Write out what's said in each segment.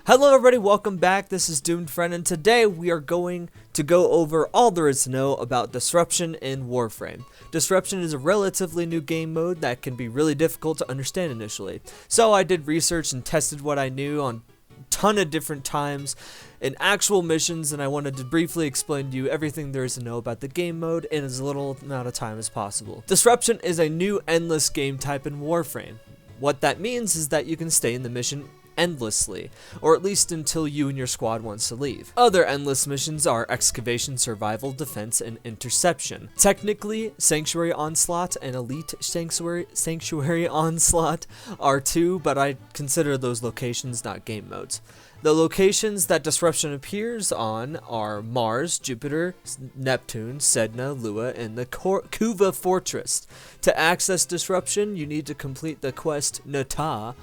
Hello everybody, welcome back. This is Doomed Friend, and today we are going to go over all there is to know about Disruption in Warframe. Disruption is a relatively new game mode that can be really difficult to understand initially. So I did research and tested what I knew on a ton of different times in actual missions, and I wanted to briefly explain to you everything there is to know about the game mode in as little amount of time as possible. Disruption is a new endless game type in Warframe. What that means is that you can stay in the mission endlessly, or at least until you and your squad wants to leave. Other endless missions are Excavation, Survival, Defense, and Interception. Technically, Sanctuary Onslaught and Elite Sanctuary Onslaught are two, but I consider those locations not game modes. The locations that Disruption appears on are Mars, Jupiter, Neptune, Sedna, Lua, and the Kuva Fortress. To access Disruption, you need to complete the quest Nata,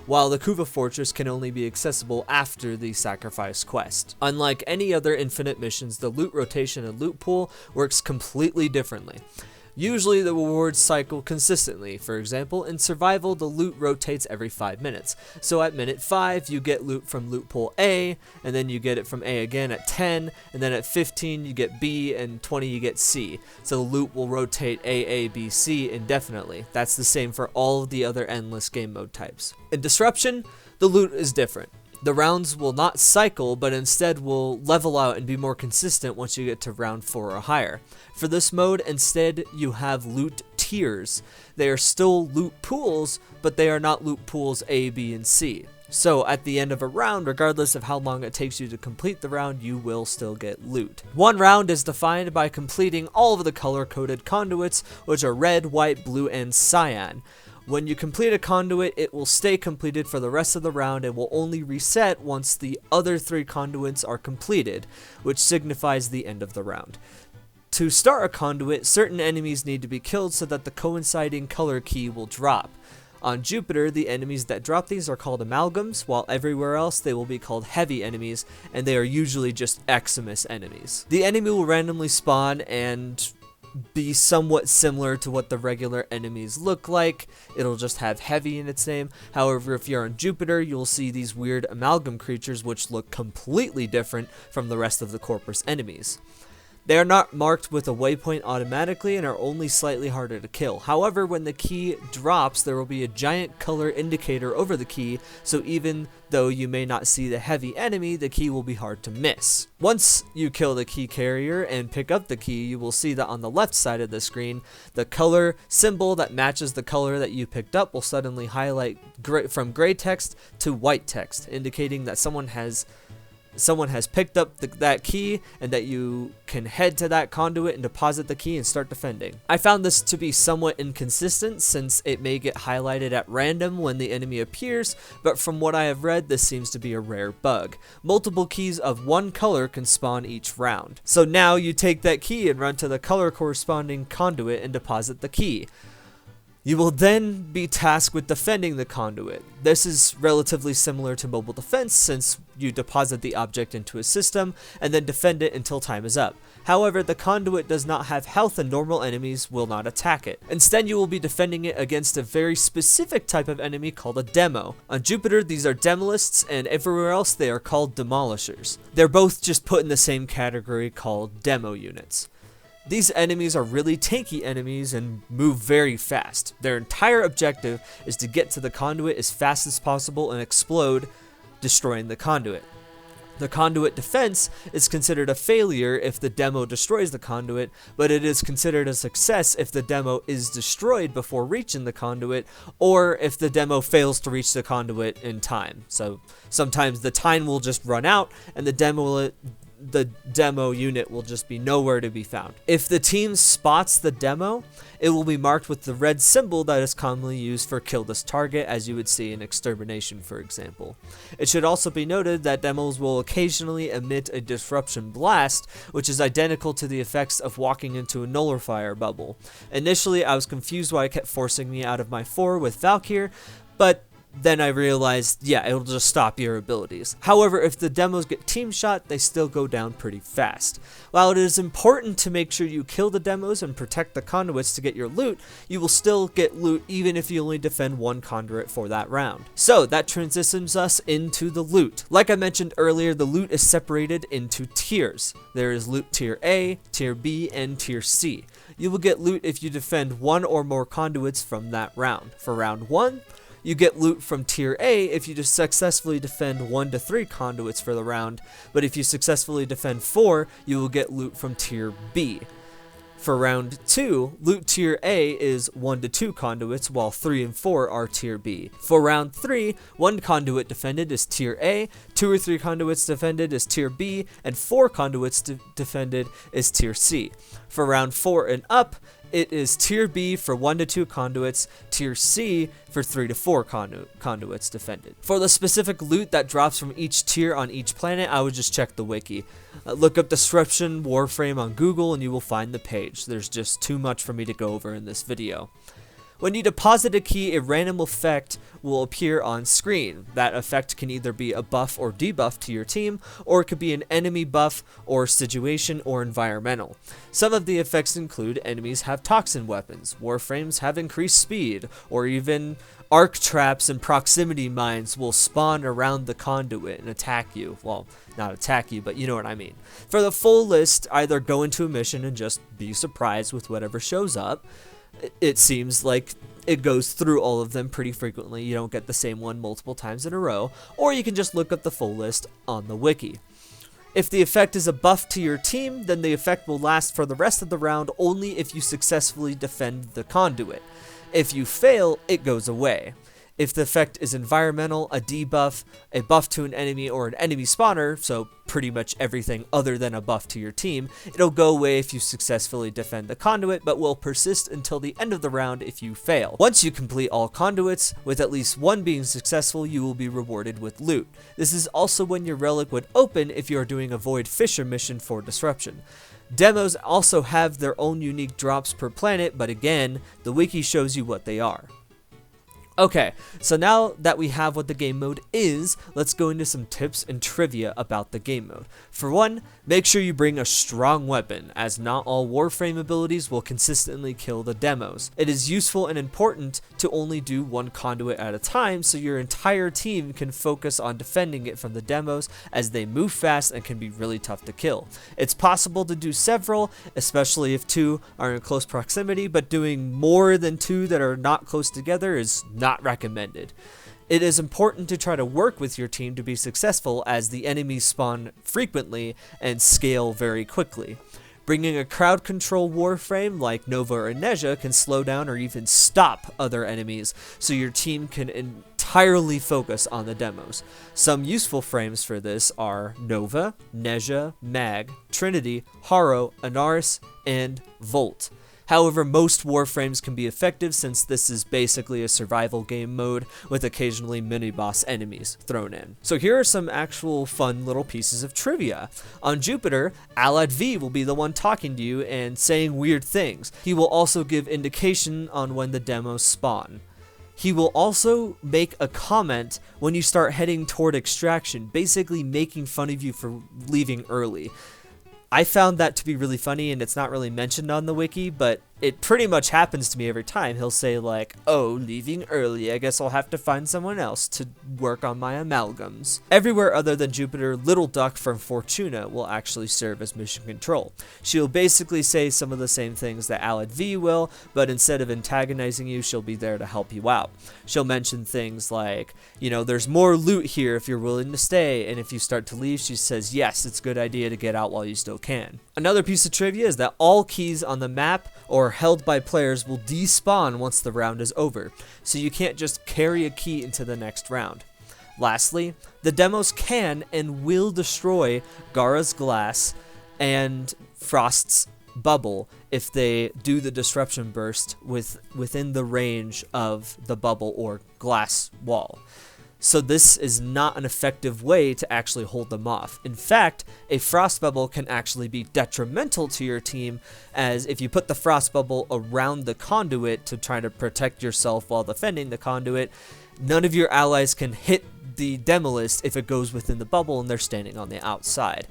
while the Kuva Fortress can only be accessible after the Sacrifice quest. Unlike any other Infinite missions, the loot rotation and loot pool works completely differently. Usually the rewards cycle consistently. For example, in Survival, the loot rotates every 5 minutes. So at minute 5, you get loot from loot pool A, and then you get it from A again at 10, and then at 15 you get B, and 20 you get C. So the loot will rotate A, B, C indefinitely. That's the same for all of the other endless game mode types. In Disruption, the loot is different. The rounds will not cycle, but instead will level out and be more consistent once you get to round 4 or higher. For this mode, instead, you have loot tiers. They are still loot pools, but they are not loot pools A, B, and C. So at the end of a round, regardless of how long it takes you to complete the round, you will still get loot. One round is defined by completing all of the color-coded conduits, which are red, white, blue, and cyan. When you complete a conduit, it will stay completed for the rest of the round and will only reset once the other 3 conduits are completed, which signifies the end of the round. To start a conduit, certain enemies need to be killed so that the coinciding color key will drop. On Jupiter, the enemies that drop these are called amalgams, while everywhere else they will be called heavy enemies, and they are usually just Eximus enemies. The enemy will randomly spawn and be somewhat similar to what the regular enemies look like. It'll just have heavy in its name. However, if you're on Jupiter, you'll see these weird amalgam creatures which look completely different from the rest of the Corpus enemies. They are not marked with a waypoint automatically and are only slightly harder to kill. However, when the key drops, there will be a giant color indicator over the key, so even though you may not see the heavy enemy, the key will be hard to miss. Once you kill the key carrier and pick up the key, you will see that on the left side of the screen, the color symbol that matches the color that you picked up will suddenly highlight from gray text to white text, indicating that someone has picked up that key and that you can head to that conduit and deposit the key and start defending. I found this to be somewhat inconsistent since it may get highlighted at random when the enemy appears, but from what I have read, this seems to be a rare bug. Multiple keys of one color can spawn each round. So now you take that key and run to the color corresponding conduit and deposit the key. You will then be tasked with defending the conduit. This is relatively similar to mobile defense since you deposit the object into a system and then defend it until time is up. However, the conduit does not have health and normal enemies will not attack it. Instead, you will be defending it against a very specific type of enemy called a demo. On Jupiter, these are demolysts, and everywhere else they are called demolishers. They're both just put in the same category called demo units. These enemies are really tanky enemies and move very fast. Their entire objective is to get to the conduit as fast as possible and explode, destroying the conduit. The conduit defense is considered a failure if the demo destroys the conduit, but it is considered a success if the demo is destroyed before reaching the conduit, or if the demo fails to reach the conduit in time. So sometimes the time will just run out and the demo unit will just be nowhere to be found. If the team spots the demo, it will be marked with the red symbol that is commonly used for kill this target, as you would see in Extermination, for example. It should also be noted that demos will occasionally emit a disruption blast, which is identical to the effects of walking into a nullifier bubble. Initially, I was confused why it kept forcing me out of my 4 with Valkyr, but then I realized, yeah, it'll just stop your abilities. However, if the demos get team shot, they still go down pretty fast. While it is important to make sure you kill the demos and protect the conduits to get your loot, you will still get loot even if you only defend one conduit for that round. So that transitions us into the loot. Like I mentioned earlier, the loot is separated into tiers. There is loot tier A, tier B, and tier C. You will get loot if you defend one or more conduits from that round. For round 1, you get loot from tier A if you just successfully defend 1 to 3 conduits for the round, but if you successfully defend 4, you will get loot from tier B. For round 2, loot tier A is 1 to 2 conduits, while 3 and 4 are tier B. For round 3, 1 conduit defended is tier A, 2 or 3 conduits defended is tier B, and 4 conduits defended is tier C. For round 4 and up, it is tier B for 1 to 2 conduits, tier C for 3 to 4 conduits defended. For the specific loot that drops from each tier on each planet, I would just check the wiki. Look up Disruption Warframe on Google and you will find the page. There's just too much for me to go over in this video. When you deposit a key, a random effect will appear on screen. That effect can either be a buff or debuff to your team, or it could be an enemy buff or situation or environmental. Some of the effects include enemies have toxin weapons, warframes have increased speed, or even arc traps and proximity mines will spawn around the conduit and attack you. Well, not attack you, but you know what I mean. For the full list, either go into a mission and just be surprised with whatever shows up. It seems like it goes through all of them pretty frequently. You don't get the same one multiple times in a row, or you can just look up the full list on the wiki. If the effect is a buff to your team, then the effect will last for the rest of the round only if you successfully defend the conduit. If you fail, it goes away. If the effect is environmental, a debuff, a buff to an enemy, or an enemy spawner, so pretty much everything other than a buff to your team, it'll go away if you successfully defend the conduit, but will persist until the end of the round if you fail. Once you complete all conduits, with at least one being successful, you will be rewarded with loot. This is also when your relic would open if you are doing a Void Fisher mission for Disruption. Demos also have their own unique drops per planet, but again, the wiki shows you what they are. Okay, so now that we have what the game mode is, let's go into some tips and trivia about the game mode. For one, make sure you bring a strong weapon, as not all Warframe abilities will consistently kill the demos. It is useful and important to only do one conduit at a time so your entire team can focus on defending it from the demos, as they move fast and can be really tough to kill. It's possible to do several, especially if 2 are in close proximity, but doing more than 2 that are not close together is not recommended. It is important to try to work with your team to be successful, as the enemies spawn frequently and scale very quickly. Bringing a crowd control warframe like Nova or Neja can slow down or even stop other enemies, so your team can entirely focus on the demos. Some useful frames for this are Nova, Neja, Mag, Trinity, Haro, Anaris, and Volt. However, most warframes can be effective since this is basically a survival game mode with occasionally mini-boss enemies thrown in. So here are some actual fun little pieces of trivia. On Jupiter, Alad V will be the one talking to you and saying weird things. He will also give indication on when the demos spawn. He will also make a comment when you start heading toward extraction, basically making fun of you for leaving early. I found that to be really funny, and it's not really mentioned on the wiki, but it pretty much happens to me every time. He'll say like, oh, leaving early, I guess I'll have to find someone else to work on my amalgams. Everywhere other than Jupiter, Little Duck from Fortuna will actually serve as mission control. She'll basically say some of the same things that Alad V will, but instead of antagonizing you, she'll be there to help you out. She'll mention things like, you know, there's more loot here if you're willing to stay, and if you start to leave, she says, yes, it's a good idea to get out while you still can. Another piece of trivia is that all keys on the map or held by players will despawn once the round is over, so you can't just carry a key into the next round. Lastly, the demos can and will destroy Gara's glass and Frost's bubble if they do the disruption burst within the range of the bubble or glass wall. So this is not an effective way to actually hold them off. In fact, a frost bubble can actually be detrimental to your team, as if you put the frost bubble around the conduit to try to protect yourself while defending the conduit, none of your allies can hit the demolist if it goes within the bubble and they're standing on the outside.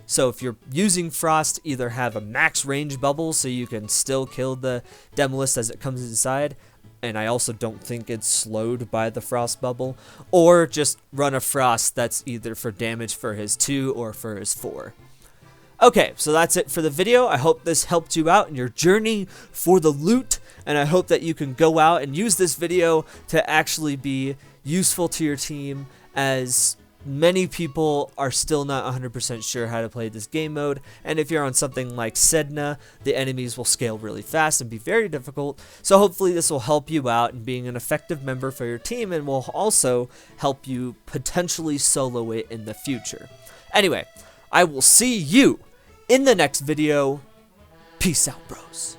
So if you're using frost, either have a max range bubble so you can still kill the demolist as it comes inside, and I also don't think it's slowed by the frost bubble, or just run a frost that's either for damage for his 2 or for his 4. Okay, so that's it for the video. I hope this helped you out in your journey for the loot, and I hope that you can go out and use this video to actually be useful to your team, as many people are still not 100% sure how to play this game mode, and if you're on something like Sedna, the enemies will scale really fast and be very difficult. So hopefully this will help you out in being an effective member for your team, and will also help you potentially solo it in the future. Anyway, I will see you in the next video. Peace out, bros.